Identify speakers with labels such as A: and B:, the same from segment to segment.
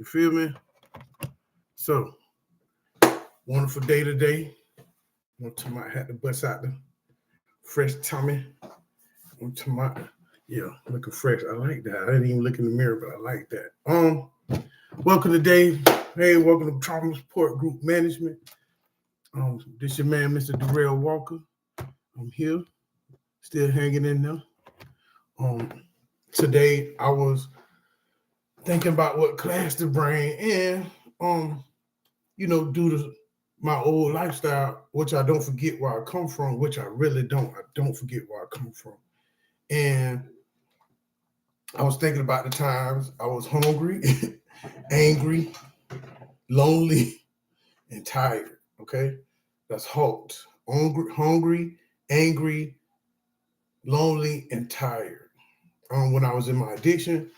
A: feel me? So, wonderful day today. To my had to bust out the fresh tummy. To my looking fresh. I like that. I didn't even look in the mirror, but I like that. Welcome today. Hey, welcome to Trauma Support Group Management. This your man, Mr. Darrell Walker. I'm here, still hanging in there. Today I was thinking about what class to bring and due to my old lifestyle, which I don't forget where I come from, which I really don't. I don't forget where I come from. And I was thinking about the times I was hungry, angry, lonely, and tired. Okay? That's H.A.L.T. Hungry, angry, lonely, and tired. When I was in my addiction,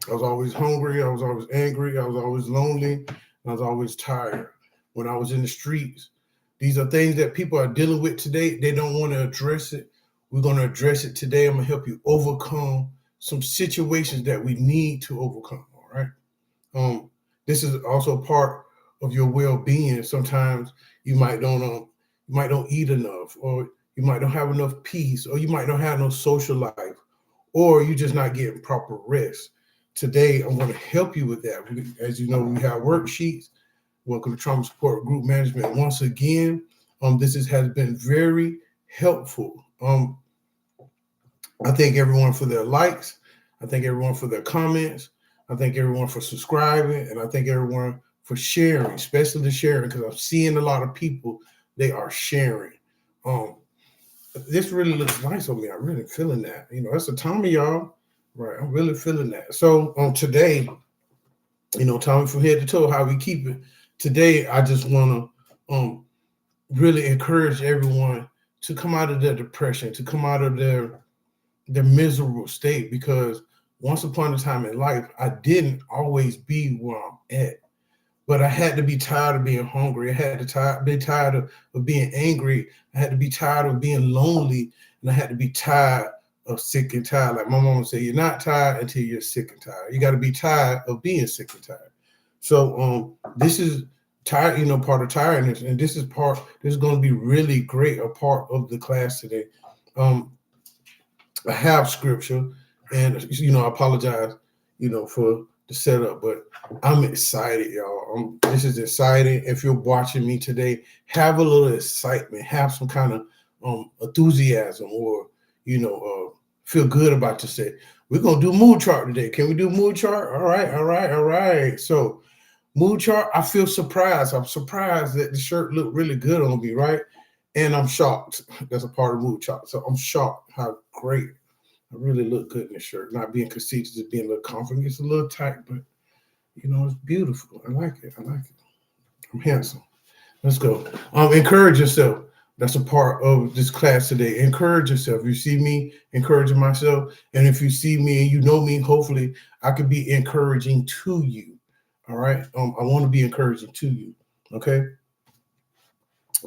A: I was always hungry, I was always angry, I was always lonely, I was always tired. When I was in the streets, these are things that people are dealing with today. They don't want to address it. We're going to address it today. I'm going to help you overcome some situations that we need to overcome. All right. This is also part of your well-being. Sometimes you might don't eat enough, or you might don't have enough peace, or you might not have no social life, or you're just not getting proper rest. Today, I'm going to help you with that. As you know, we have worksheets. Welcome to Trauma Support Group Management. Once again, this has been very helpful. I thank everyone for their likes. I thank everyone for their comments. I thank everyone for subscribing, and I thank everyone for sharing, especially the sharing, because I'm seeing a lot of people, they are sharing. This really looks nice on me. I'm really feeling that. That's a Tommy, y'all. Right, I'm really feeling that. So today, Tommy from head to toe, how we keep it. Today, I just want to really encourage everyone to come out of their depression, to come out of their miserable state, because once upon a time in life, I didn't always be where I'm at, but I had to be tired of being hungry. I had to be tired of being angry. I had to be tired of being lonely, and I had to be tired of sick and tired. Like my mama said, you're not tired until you're sick and tired. You got to be tired of being sick and tired. So this is tired, part of tiredness, and this is going to be really great, a part of the class today. I have scripture, and I apologize, for the setup, but I'm excited, y'all. This is exciting. If you're watching me today, have a little excitement, have some kind of enthusiasm, or feel good about yourself. We're gonna do mood chart today. Can we do mood chart? All right. So mood chart. I feel surprised. I'm surprised that the shirt looked really good on me, right? And I'm shocked. That's a part of mood chart. So I'm shocked how great I really look good in this shirt. Not being conceited, just being a little confident. It's a little tight, but it's beautiful. I like it. I'm handsome. Let's go. Encourage yourself. That's a part of this class today. Encourage yourself. You see me encouraging myself, and if you see me and you know me, hopefully I could be encouraging to you. All right. I want to be encouraging to you. Okay.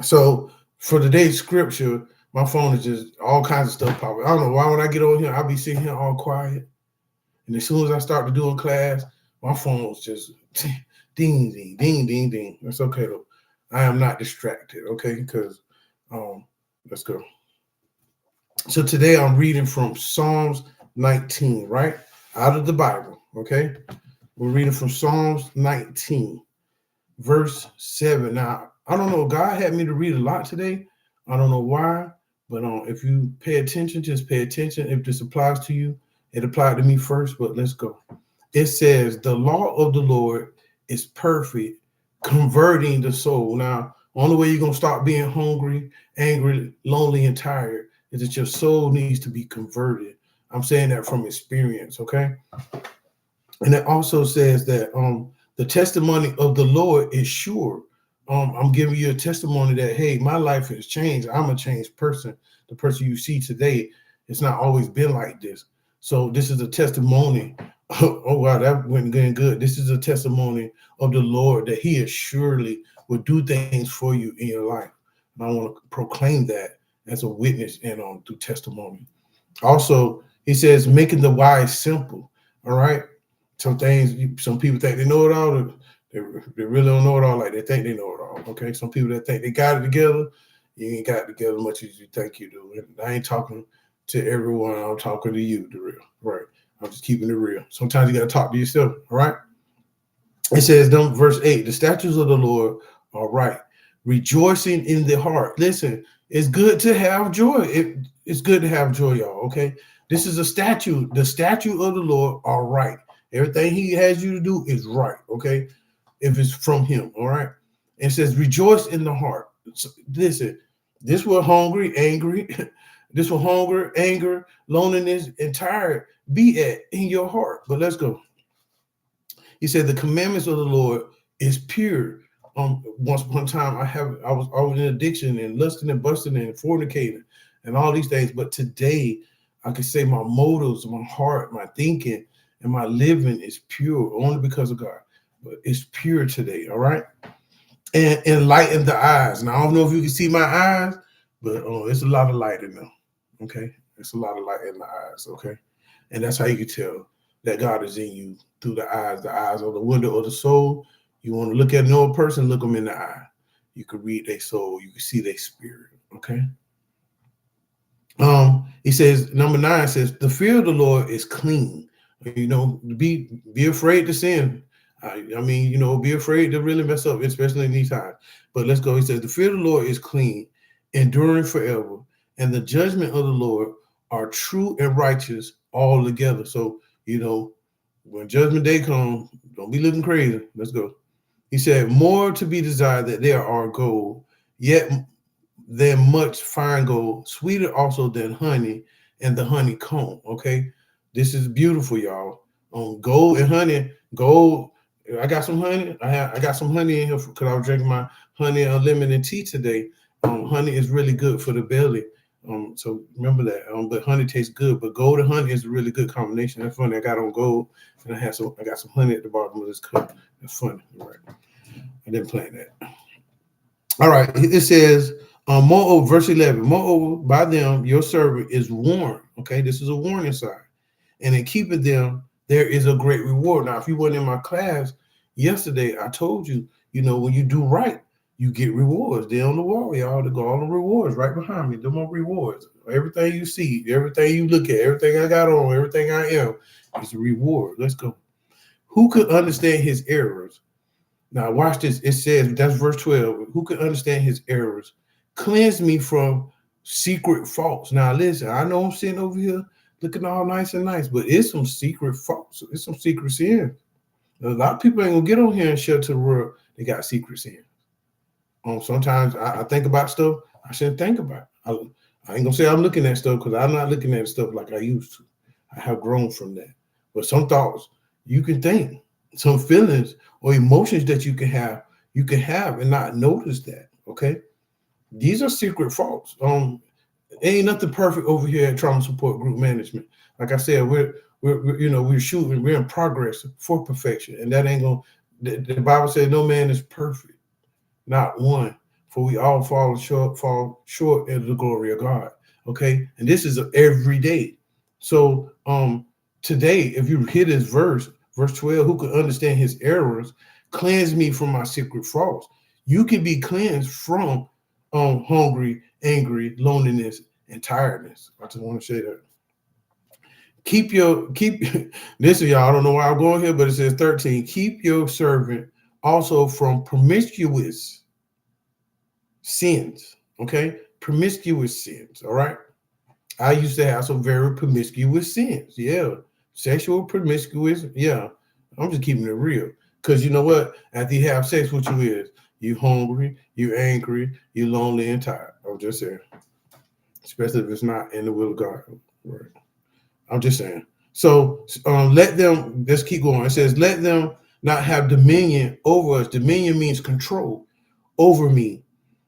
A: So for today's scripture, my phone is just all kinds of stuff popping. I don't know why when I get on here, I'll be sitting here all quiet. And as soon as I start to do a class, my phone's just ding, ding, ding, ding, ding. That's okay though. I am not distracted, okay? Because let's go. So today I'm reading from Psalms 19, right? Out of the Bible, okay? We're reading from Psalms 19, verse 7. Now, I don't know. God had me to read a lot today. I don't know why, but if you pay attention, just pay attention. If this applies to you, it applied to me first, but let's go. It says, the law of the Lord is perfect, converting the soul. Now, only way you're going to stop being hungry, angry, lonely, and tired is that your soul needs to be converted. I'm saying that from experience, okay? And it also says that the testimony of the Lord is sure. I'm giving you a testimony that, hey, my life has changed. I'm a changed person. The person you see today, it's not always been like this. So this is a testimony. Oh, wow, that went good. This is a testimony of the Lord that he is surely will do things for you in your life. And I want to proclaim that as a witness and through testimony. Also, he says, making the wise simple. All right. Some things, some people think they know it all. They really don't know it all like they think they know it all. Okay. Some people that think they got it together, you ain't got it together as much as you think you do. And I ain't talking to everyone. I'm talking to you, the real. Right. I'm just keeping it real. Sometimes you got to talk to yourself. All right. It says, verse 8, the statutes of the Lord are right, rejoicing in the heart. Listen, it's good to have joy. It's good to have joy, y'all. Okay. This is a statute. The statute of the Lord are right. Everything he has you to do is right. Okay. If it's from him. All right. It says, rejoice in the heart. So, listen, this will hungry, angry, this will hunger, anger, loneliness, and tired be at in your heart. But let's go. He said the commandments of the Lord is pure. Once upon a time, I was in addiction and lusting and busting and fornicating and all these things. But today, I can say my motives, my heart, my thinking, and my living is pure only because of God. But it's pure today. All right, and enlighten the eyes. Now I don't know if you can see my eyes, but it's a lot of light in them. Okay, it's a lot of light in the eyes. Okay, and that's how you can tell that God is in you through the eyes. The eyes are the window of the soul. You want to look at another person, look them in the eye. You can read their soul. You can see their spirit. Okay. He says, number 9 says, the fear of the Lord is clean. You know, be afraid to sin. I mean, you know, be afraid to really mess up, especially in these times. But let's go. He says, the fear of the Lord is clean, enduring forever, and the judgment of the Lord are true and righteous all together. So, you know, when judgment day comes, don't be looking crazy. Let's go. He said, more to be desired that there are gold, yet than much fine gold, sweeter also than honey and the honeycomb. Okay, this is beautiful, y'all. Gold and honey. Gold. I got some honey. I got some honey in here because I was drinking my honey unlimited tea today. Honey is really good for the belly. So remember that. But honey tastes good. But gold and honey is a really good combination. That's funny. I got on gold and I got some honey at the bottom of this cup. That's funny. All right. I didn't plan that. All right. It says, moreover, verse 11, moreover, by them your servant is warned. Okay, this is a warning sign. And in keeping them, there is a great reward. Now, if you weren't in my class yesterday, I told you, you know, when you do right, you get rewards. They're on the wall, y'all. They go all the rewards right behind me. Them are rewards. Everything you see, everything you look at, everything I got on, everything I am is a reward. Let's go. Who could understand his errors? Now, watch this. It says, that's verse 12. Who can understand his errors? Cleanse me from secret faults. Now, listen, I know I'm sitting over here looking all nice and nice, but it's some secret faults. It's some secret sins. A lot of people ain't going to get on here and show to the world they got secret sins. Sometimes I think about stuff I shouldn't think about. I ain't going to say I'm looking at stuff because I'm not looking at stuff like I used to. I have grown from that. But some thoughts you can think, some feelings or emotions that you can have and not notice that. Okay, these are secret faults. Ain't nothing perfect over here at Trauma Support Group Management. Like I said, we're shooting, we're in progress for perfection, and that ain't gonna. The Bible says no man is perfect, not one, for we all fall short of the glory of God. Okay, and this is every day. So today, if you hear this verse 12, who can understand his errors, cleanse me from my secret faults. You can be cleansed from hungry, angry, loneliness, and tiredness. I just want to say that. Keep listen, y'all. I don't know why I'm going here, but it says 13. Keep your servant also from promiscuous sins. Okay, promiscuous sins. All right. I used to have some very promiscuous sins. Yeah. Sexual promiscuous. Yeah. I'm just keeping it real. Because you know what? After you have sex, what you is? You hungry, you angry, you lonely and tired. I'm just saying. Especially if it's not in the will of God. Right. I'm just saying. So let them, let's keep going. It says, let them not have dominion over us. Dominion means control over me.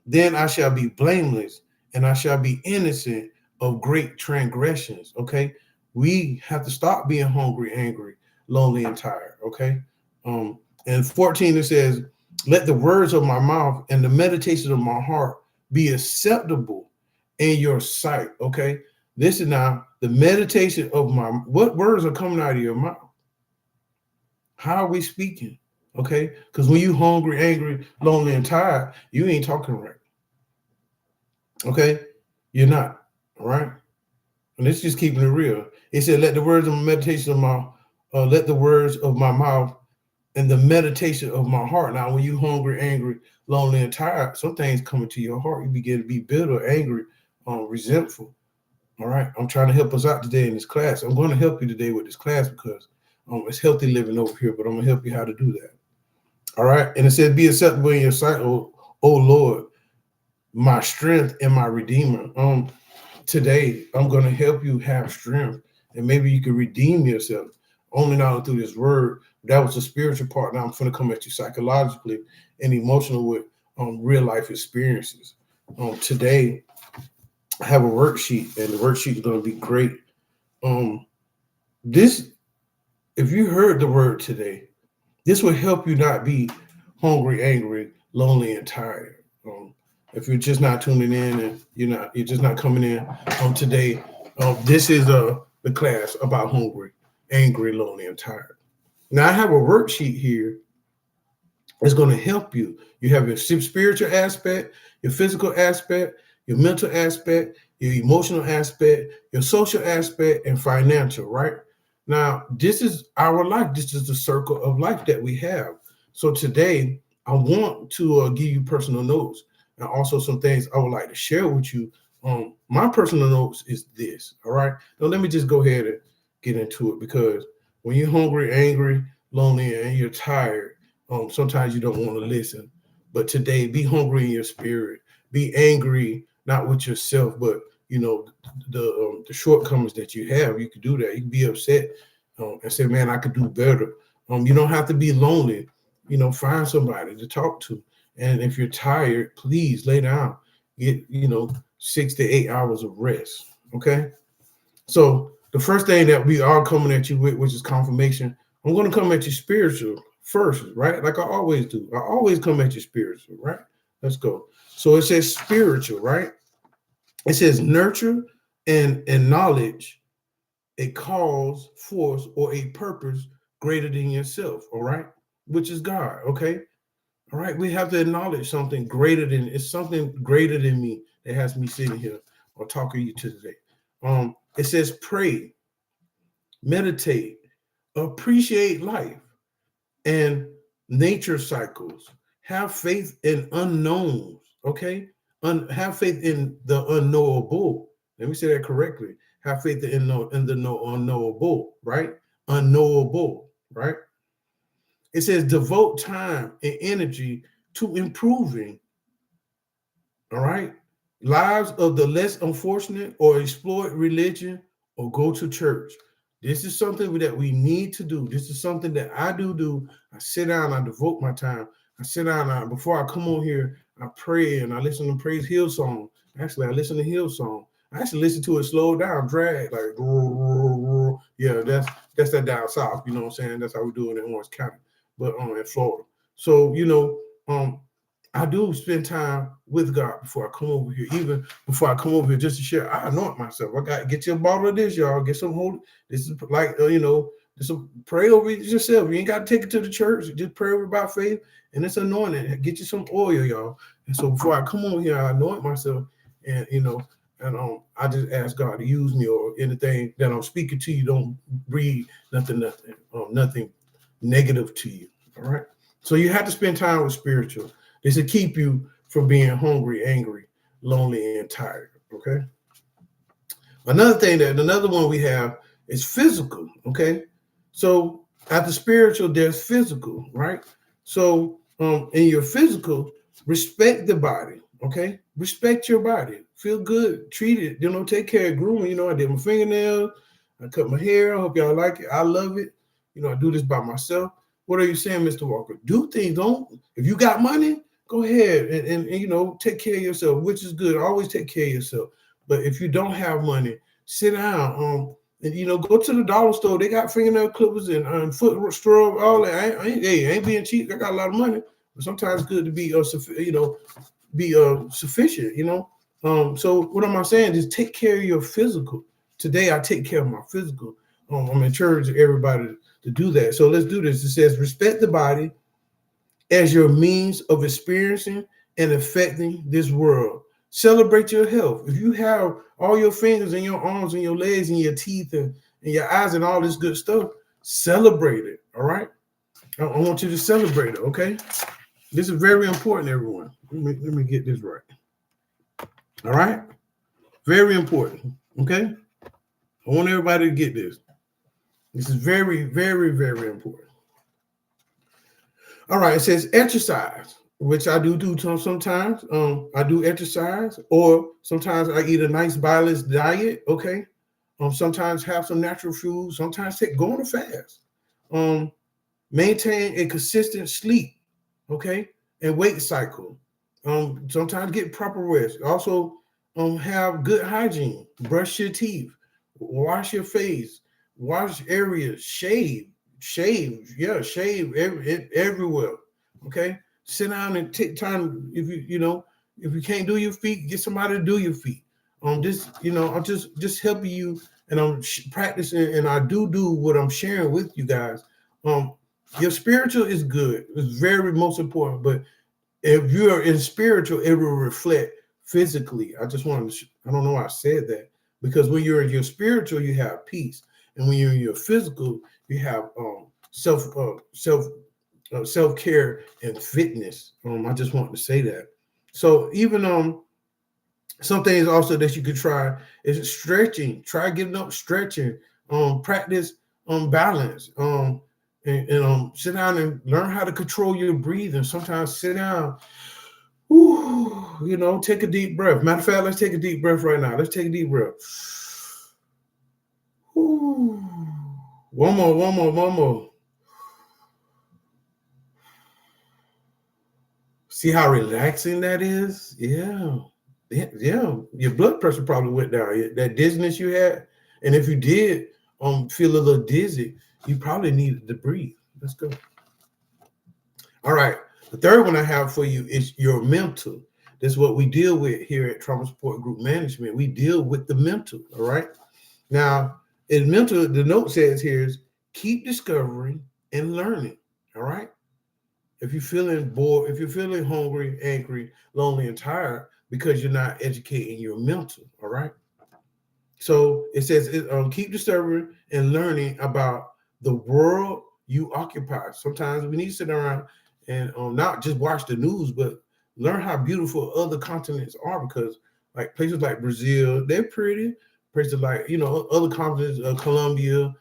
A: Then I shall be blameless and I shall be innocent of great transgressions. Okay. We have to stop being hungry, angry, lonely, and tired. Okay. And 14, it says, let the words of my mouth and the meditation of my heart be acceptable in your sight. Okay. Listen now, the meditation of what words are coming out of your mouth? How are we speaking? Okay, because when you hungry, angry, lonely, and tired, you ain't talking right. Okay, you're not. All right, and it's just keeping it real. It said, "Let the words of my meditation of my, let the words of my mouth and the meditation of my heart." Now, when you hungry, angry, lonely, and tired, some things come into your heart. You begin to be bitter, angry, resentful. All right, I'm trying to help us out today in this class. I'm going to help you today with this class because it's healthy living over here, but I'm going to help you how to do that. All right, and it says, "Be acceptable in your sight, oh Lord, my strength and my redeemer." Today I'm going to help you have strength, and maybe you can redeem yourself only now through this word. That was the spiritual part. Now I'm going to come at you psychologically and emotional with real life experiences. Today I have a worksheet, and the worksheet is going to be great. This, if you heard the word today, this will help you not be hungry, angry, lonely, and tired. If you're just not tuning in and you're just not coming in today, this is the class about hungry, angry, lonely, and tired. Now I have a worksheet here. It's going to help you. You have your spiritual aspect, your physical aspect, your mental aspect, your emotional aspect, your social aspect, and financial, right? Now, this is our life. This is the circle of life that we have. So today, I want to give you personal notes and also some things I would like to share with you. My personal notes is this, all right? Now, let me just go ahead and get into it because when you're hungry, angry, lonely, and you're tired, sometimes you don't want to listen. But today, be hungry in your spirit. Be angry, not with yourself, but the shortcomings that you have. You can do that. You can be upset and say, "Man, I could do better." You don't have to be lonely. Find somebody to talk to. And if you're tired, please lay down. Get 6 to 8 hours of rest. Okay. So the first thing that we are coming at you with, which is confirmation, I'm going to come at you spiritual first, right? Like I always do. I always come at you spiritual, right? Let's go. So it says spiritual, right? It says nurture and knowledge a cause, force, or a purpose greater than yourself, all right? Which is God, okay? All right, we have to acknowledge something greater than it's something greater than me that has me sitting here or talking to you today. It says pray, meditate, appreciate life and nature cycles. Have faith in unknowns. Okay, have faith in the unknowable. Let me say that correctly. Have faith in the unknowable. Right, unknowable. Right. It says devote time and energy to improving. All right, lives of the less unfortunate, or exploit religion, or go to church. This is something that we need to do. This is something that I do. I sit down, I devote my time. I sit down, before I come on here, I pray and I listen to praise hill song. Actually, I listen to hill song. I actually listen to it slow down, drag, like yeah, that's that down south. You know what I'm saying? That's how we do it in Orange County, but in Florida. So I do spend time with God before I come over here. Even before I come over here, just to share, I anoint myself. I got to get you a bottle of this, y'all. Get some holy. This is like just pray over it yourself. You ain't got to take it to the church. Just pray over it by faith, and it's anointing. Get you some oil, y'all. And so before I come over here, I anoint myself, and I just ask God to use me, or anything that I'm speaking to you. Don't breathe nothing negative to you. All right. So you have to spend time with spiritual. This will keep you from being hungry, angry, lonely, and tired. Okay. Another one we have is physical. Okay. So after spiritual, there's physical, right? So in your physical, respect the body. Okay. Respect your body. Feel good. Treat it. Take care of grooming. I did my fingernails. I cut my hair. I hope y'all like it. I love it. I do this by myself. What are you saying, Mr. Walker? Do things. If you got money, go ahead and take care of yourself, which is good. Always take care of yourself. But if you don't have money, sit down. And go to the dollar store. They got fingernail clippers and foot scrub, all that. I ain't being cheap. I got a lot of money, but sometimes it's good to be sufficient. So what am I saying? Just take care of your physical. Today I take care of my physical. I'm encouraging everybody to do that. So let's do this. It says, respect the body as your means of experiencing and affecting this world. Celebrate your health. If you have all your fingers and your arms and your legs and your teeth and your eyes and all this good stuff, celebrate it. All right. I want you to celebrate it. Okay. This is very important, everyone. Let me get this right. All right. Very important. Okay. I want everybody to get this. This is very, very, very important. All right. It says exercise, which I do sometimes. I do exercise, or sometimes I eat a nice balanced diet. Okay. Sometimes have some natural food. Sometimes go on a fast. Maintain a consistent sleep. Okay, and weight cycle. Sometimes get proper rest. Also, have good hygiene. Brush your teeth. Wash your face. Wash areas. Shave. Yeah, shave everywhere. Okay, sit down and take time. If if you can't do your feet, get somebody to do your feet. I'm just helping you, and I'm practicing, and I do what I'm sharing with you guys. Your spiritual is good. It's very most important. But if you're in spiritual, it will reflect physically. I just wanted to, I don't know why I said that. Because when you're in your spiritual, you have peace. And when you're in your physical, you have self-care and fitness. I just wanted to say that. So even some things also that you could try is stretching. Try getting up, stretching. Practice balance. And sit down and learn how to control your breathing. Sometimes sit down, take a deep breath. Matter of fact, let's take a deep breath right now. Let's take a deep breath. One more. See how relaxing that is? Yeah. Your blood pressure probably went down. That dizziness you had, and if you did feel a little dizzy, you probably needed to breathe. Let's go. All right. The third one I have for you is your mental. That's what we deal with here at Trauma Support Group Management. We deal with the mental. All right. Now, in mental, the note says here is keep discovering and learning. All right. If you're feeling bored, if you're feeling hungry, angry, lonely, and tired because you're not educating your mental. All right. So it says keep discovering and learning about the world you occupy. Sometimes we need to sit around and not just watch the news, but learn how beautiful other continents are, because like places like Brazil, they're pretty. Places like other continents, Colombia,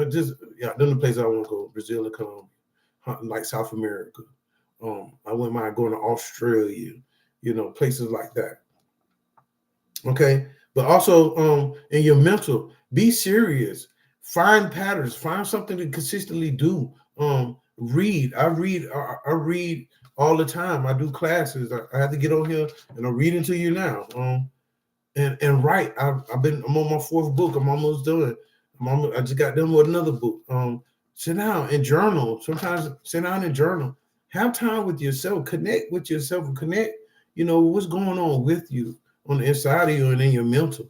A: just they're the places I want to go. Brazil and Colombia, like South America. I wouldn't mind going to Australia. Places like that. Okay. But also in your mental, be serious. Find patterns. Find something to consistently do. Read. I read all the time. I do classes. I have to get on here and I'm reading to you now. And write. I'm on my fourth book. I'm almost done. I just got done with another book. Sit down and journal. Sometimes sit down and journal. Have time with yourself. Connect with yourself and connect. What's going on with you on the inside of you and in your mental.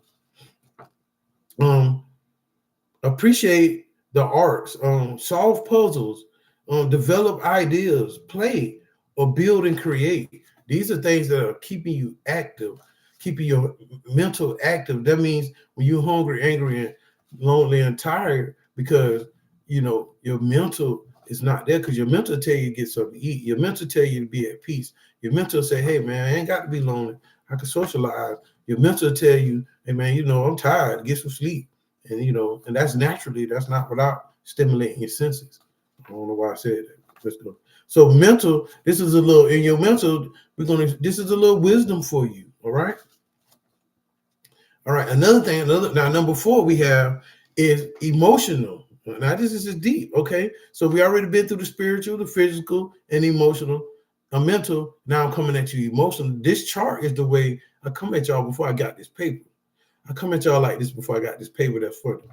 A: Appreciate the arts, solve puzzles, develop ideas, play, or build and create. These are things that are keeping you active, keeping your mental active. That means when you're hungry, angry, and lonely and tired, because your mental is not there, because your mental tell you to get something to eat. Your mental tell you to be at peace. Your mental say, hey man, I ain't got to be lonely. I can socialize. Your mental tell you, hey man, I'm tired, get some sleep. And and that's naturally, that's not without stimulating your senses. I don't know why I said that. Let's go. So mental, this is a little in your mental, this is a little wisdom for you. All right. All right. Another thing, now number 4 we have is emotional. Now this is deep. Okay. So we already been through the spiritual, the physical, and emotional. Mental. Now I'm coming at you emotional. This chart is the way I come at y'all before I got this paper. I come at y'all like this before I got this paper that's for them.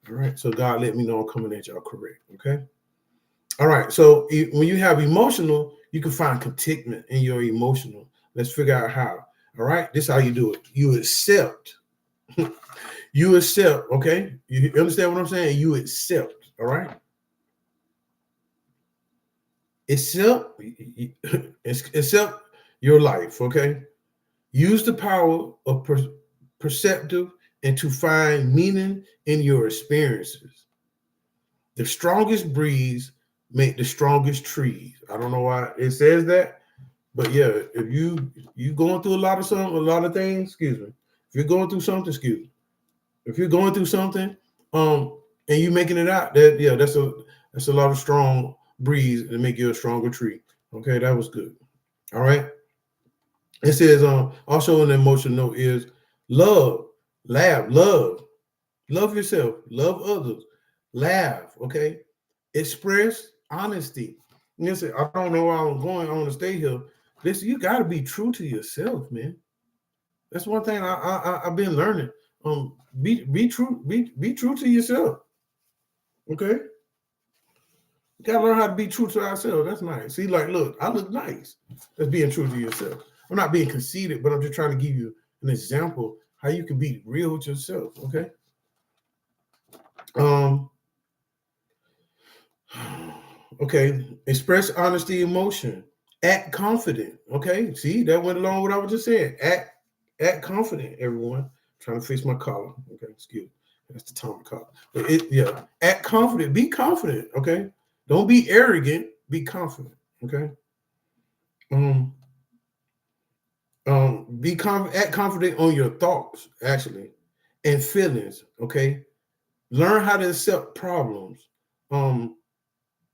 A: All right. So God let me know I'm coming at y'all correct. Okay. All right. So when you have emotional, you can find contentment in your emotional. Let's figure out how. All right. This is how you do it. You accept. You accept. Okay. You understand what I'm saying? You accept. All right. Accept, accept your life. Okay. Use the power of perceptive and to find meaning in your experiences. The strongest breeze make the strongest trees. I don't know why it says that, but yeah, if you going through a lot of things, excuse me. If you're going through something, excuse me. If you're going through something, and you making it out, that's a lot of strong breeze to make you a stronger tree. Okay, that was good. All right. It says also an emotional note is love, laugh, love yourself, love others, laugh. Okay, express honesty. Listen, I don't know where I'm going. I want to stay here. Listen, you got to be true to yourself, man. That's one thing I've been learning. Be true, be true to yourself. Okay, you gotta learn how to be true to ourselves. That's nice. See, like, look, I look nice. That's being true to yourself. I'm not being conceited, but I'm just trying to give you an example how you can be real with yourself. Okay. Um. Okay. Express honesty, emotion. Act confident. Okay. See, that went along with what I was just saying. Act confident. Everyone. Trying to fix my collar. Okay. Excuse me. That's the time to call. But yeah. Act confident. Be confident. Okay. Don't be arrogant. Be confident. Okay. Um. Act confident on your thoughts actually and feelings. Okay. Learn how to accept problems. Um.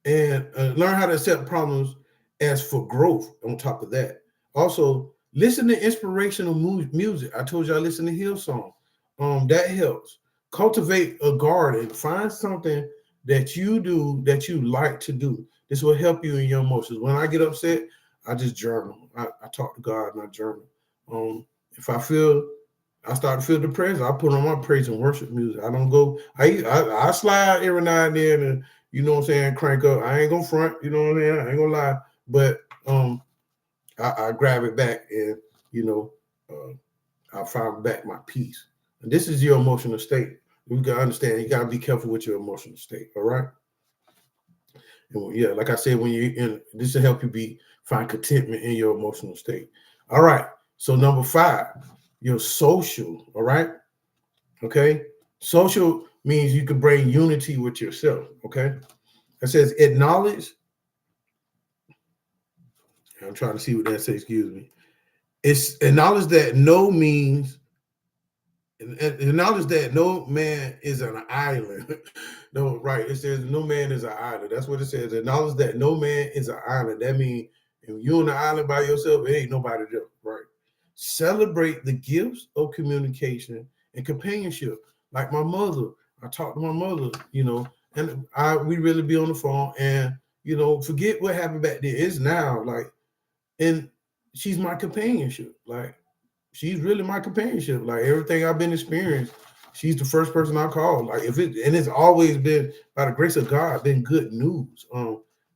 A: And learn how to accept problems as for growth on top of that. Also, listen to inspirational music. I told you I listen to Hillsong. That helps. Cultivate a garden. Find something that you do that you like to do. This will help you in your emotions. When I get upset, I just journal. I talk to God and I journal. If I start to feel depressed, I put on my praise and worship music. I don't go. I slide every now and then, and you know what I'm saying, crank up. I ain't gonna front. You know what I'm saying. I ain't gonna lie, but I grab it back, and you know, I find back my peace. And this is your emotional state. You gotta understand. You gotta be careful with your emotional state. All right. And yeah, like I said, when you in this will help you find contentment in your emotional state. All right. So number 5, your social. All right. Okay. Social means you can bring unity with yourself. Okay. It says acknowledge. I'm trying to see what that says. Excuse me. It's acknowledge that no means acknowledge that no man is an island. No, right. It says no man is an island. That's what it says. Acknowledge that no man is an island. That means if you're on the island by yourself, it ain't nobody there. Right. Celebrate the gifts of communication and companionship. Like my mother. I talk to my mother, and we really be on the phone and forget what happened back then. It's now like, and she's my companionship. Like she's really my companionship. Like everything I've been experienced, she's the first person I call. Like and it's always been by the grace of God, been good news.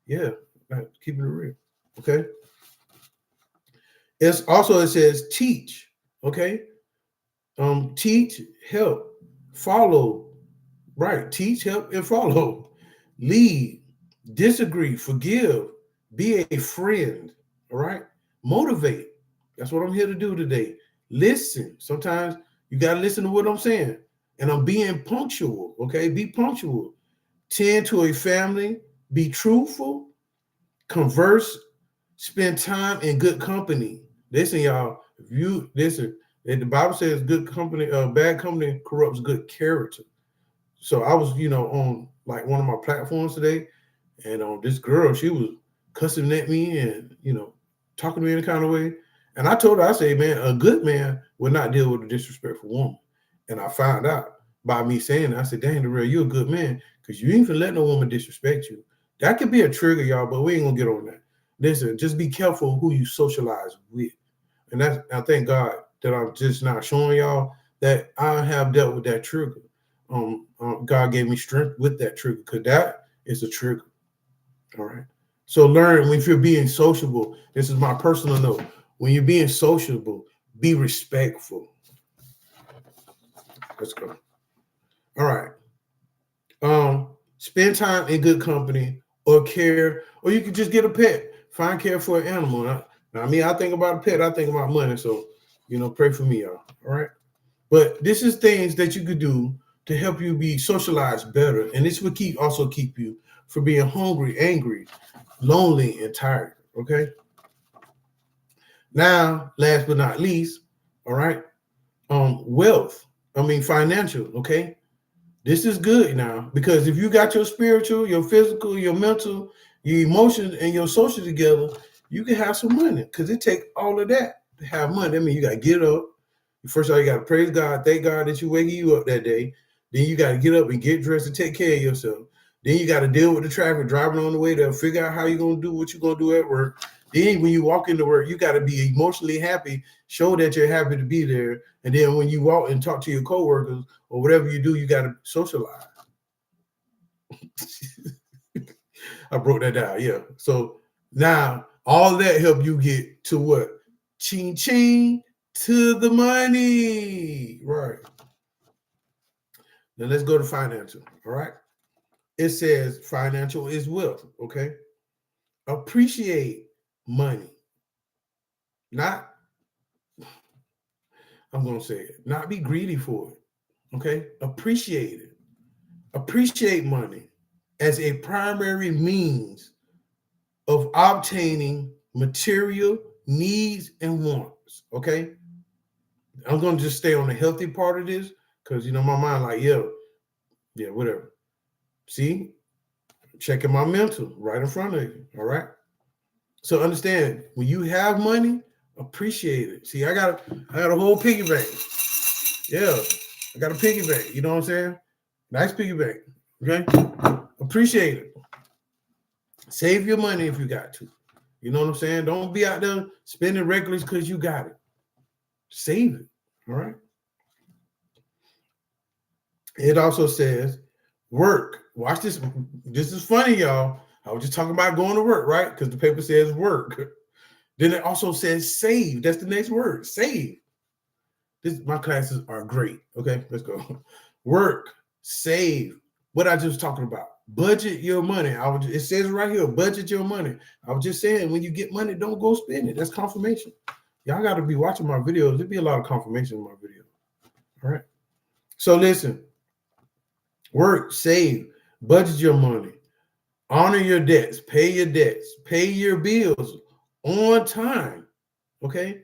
A: Yeah, like, keeping it real. Okay. It's also it says teach. Okay. Teach, help, follow. Right. Teach, help, and follow. Lead, disagree, forgive, be a friend. All right. Motivate. That's what I'm here to do today. Listen. Sometimes you got to listen to what I'm saying. And I'm being punctual. Okay. Be punctual. Tend to a family. Be truthful. Converse. Spend time in good company. Listen, y'all. If you listen, the Bible says good company, bad company corrupts good character. So I was, on like one of my platforms today, and this girl, she was cussing at me and talking to me in a kind of way. And I told her, I say, man, a good man would not deal with a disrespectful woman. And I found out by me saying that, I said, dang, Darrell, you're a good man because you ain't even let no woman disrespect you. That could be a trigger, y'all, but we ain't gonna get on that. Listen, just be careful who you socialize with. And I thank God that I'm just now showing y'all that I have dealt with that trigger. God gave me strength with that trigger because that is a trigger. All right. So learn if you're being sociable. This is my personal note. When you're being sociable, be respectful. Let's go. All right. spend time in good company, or care, or you could just get a pet. Find care for an animal. Now, I think about a pet, I think about money. So, pray for me, y'all. All right. But this is things that you could do to help you be socialized better. And this would also keep you from being hungry, angry, lonely, and tired. Okay. Now, last but not least, all right, wealth. Financial. Okay. This is good now, because if you got your spiritual, your physical, your mental, your emotions, and your social together, you can have some money, because it takes all of that to have money. I mean, you got to get up. First of all, you got to praise God, thank God that you waking you up that day. Then you got to get up and get dressed and take care of yourself. Then you got to deal with the traffic, driving on the way there, figure out how you're going to do what you're going to do at work. Then when you walk into work, you got to be emotionally happy, show that you're happy to be there. And then when you walk and talk to your coworkers or whatever you do, you got to socialize. I broke that down, yeah. So now all that help you get to what? Ching ching, to the money. Right. Now let's go to financial. All right. It says financial is wealth. Okay. Appreciate money. Not, I'm going to say it, not be greedy for it. Okay. Appreciate it. Appreciate money as a primary means of obtaining material needs and wants. Okay. I'm going to just stay on the healthy part of this, because, my mind like, yeah, whatever. See, checking my mental right in front of you. All right. So understand, when you have money, appreciate it. See, I got a whole piggy bank. Yeah, I got a piggy bank. You know what I'm saying? Nice piggy bank. Okay. Appreciate it. Save your money if you got to. You know what I'm saying? Don't be out there spending reckless because you got it. Save it. All right. It also says work. Watch this. This is funny, y'all. I was just talking about going to work, right? Because the paper says work. Then it also says save. That's the next word. Save. My classes are great. Okay, let's go. Work, save. What I just talking about. Budget your money. It says right here, budget your money. I was just saying, when you get money, don't go spend it. That's confirmation. Y'all got to be watching my videos. There'll be a lot of confirmation in my video. All right. So listen. Work, save, budget your money, honor your debts, pay your bills on time. Okay?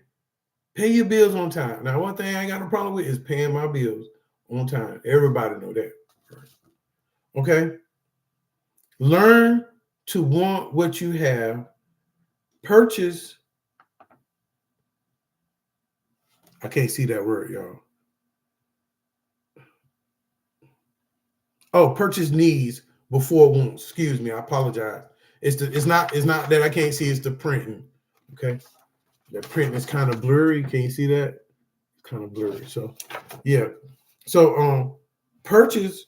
A: Pay your bills on time. Now, one thing I ain't got no problem with is paying my bills on time. Everybody know that. Okay? Learn to want what you have. Purchase. I can't see that word, y'all. Oh, purchase needs before wants. Excuse me. I apologize. It's not that I can't see, it's the printing. Okay. That print is kind of blurry. Can you see that? It's kind of blurry. So yeah. So purchase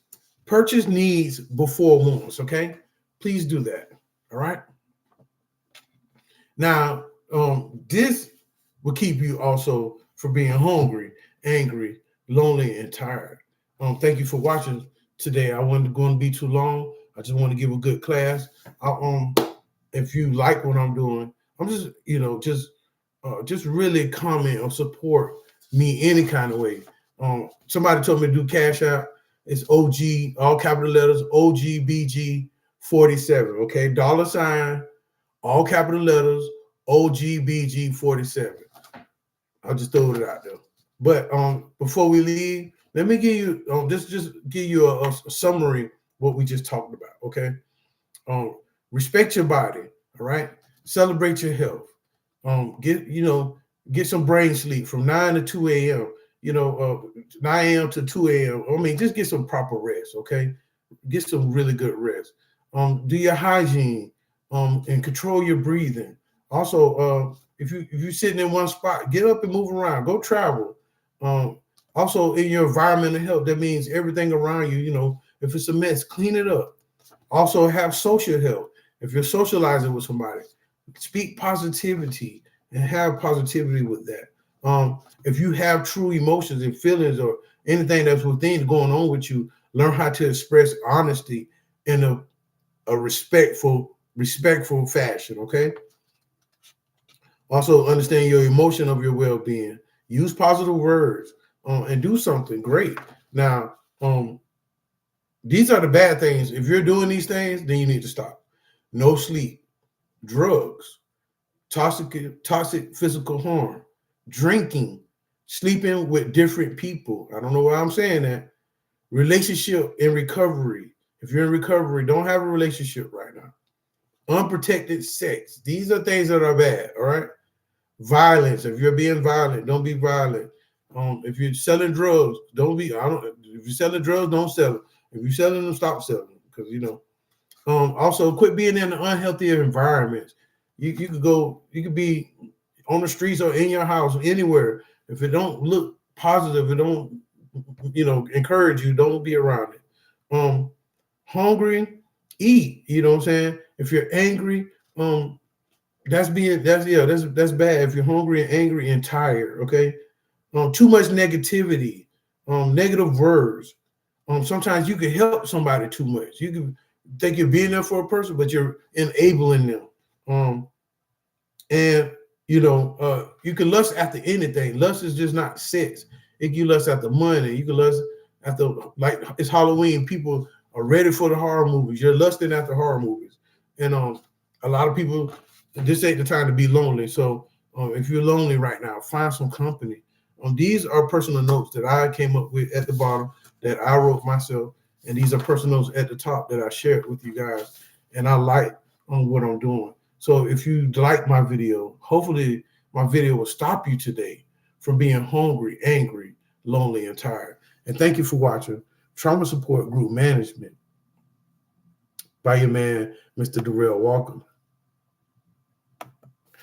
A: needs before wants. Okay. Please do that. All right. Now, this will keep you also from being hungry, angry, lonely, and tired. Thank you for watching today. I wasn't going to be too long. I just want to give a good class. If you like what I'm doing, I'm just really comment or support me any kind of way. Somebody told me to do Cash App. It's OG, all capital letters, OGBG 47. Okay, $, all capital letters, OGBG 47. I'll just throw it out there. But before we leave, let me give you just give you a summary what we just talked about. Okay, respect your body. All right, celebrate your health. Get some brain sleep from 9 to 2 a.m. 9 a.m. to 2 a.m. I mean, just get some proper rest. Okay, get some really good rest. Do your hygiene. And control your breathing. Also, if you're sitting in one spot, get up and move around. Go travel. Also, in your environmental health, that means everything around you. If it's a mess, clean it up. Also, have social health. If you're socializing with somebody, speak positivity and have positivity with that. If you have true emotions and feelings or anything that's within going on with you, learn how to express honesty in a respectful fashion, okay? Also, understand your emotion of your well-being. Use positive words and do something great. Now, these are the bad things. If you're doing these things, then you need to stop. No sleep, drugs, toxic physical harm, drinking, sleeping with different people. I don't know why I'm saying that. Relationship in recovery. If you're in recovery, don't have a relationship right now. Unprotected sex. These are things that are bad. All right. Violence. If you're being violent, don't be violent. If you're selling drugs, don't be. I don't. If you're selling drugs, don't sell it. If you're selling them, stop selling them because you know. Also, quit being in unhealthy environments. You could go. You could be on the streets or in your house, anywhere. If it don't look positive, it don't, encourage you. Don't be around it. Hungry, eat. You know what I'm saying? If you're angry, that's bad. If you're hungry and angry and tired, okay. Too much negativity, negative words. Sometimes you can help somebody too much. You can think you're being there for a person, but you're enabling them. And you can lust after anything. Lust is just not sex. It you lust after money. You can lust after, like, it's Halloween. People are ready for the horror movies. You're lusting after horror movies, and a lot of people. This ain't the time to be lonely. So if you're lonely right now, find some company. These are personal notes that I came up with at the bottom that I wrote myself, and these are personal notes at the top that I shared with you guys. And I like what I'm doing. So if you like my video, hopefully my video will stop you today from being hungry, angry, lonely, and tired. And thank you for watching Trauma Support Group Management by your man, Mr. Darrell Walker.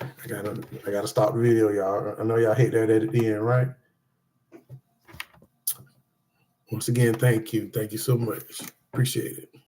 A: I gotta stop the video, y'all. I know y'all hate that at the end, right? Once again, thank you. Thank you so much. Appreciate it.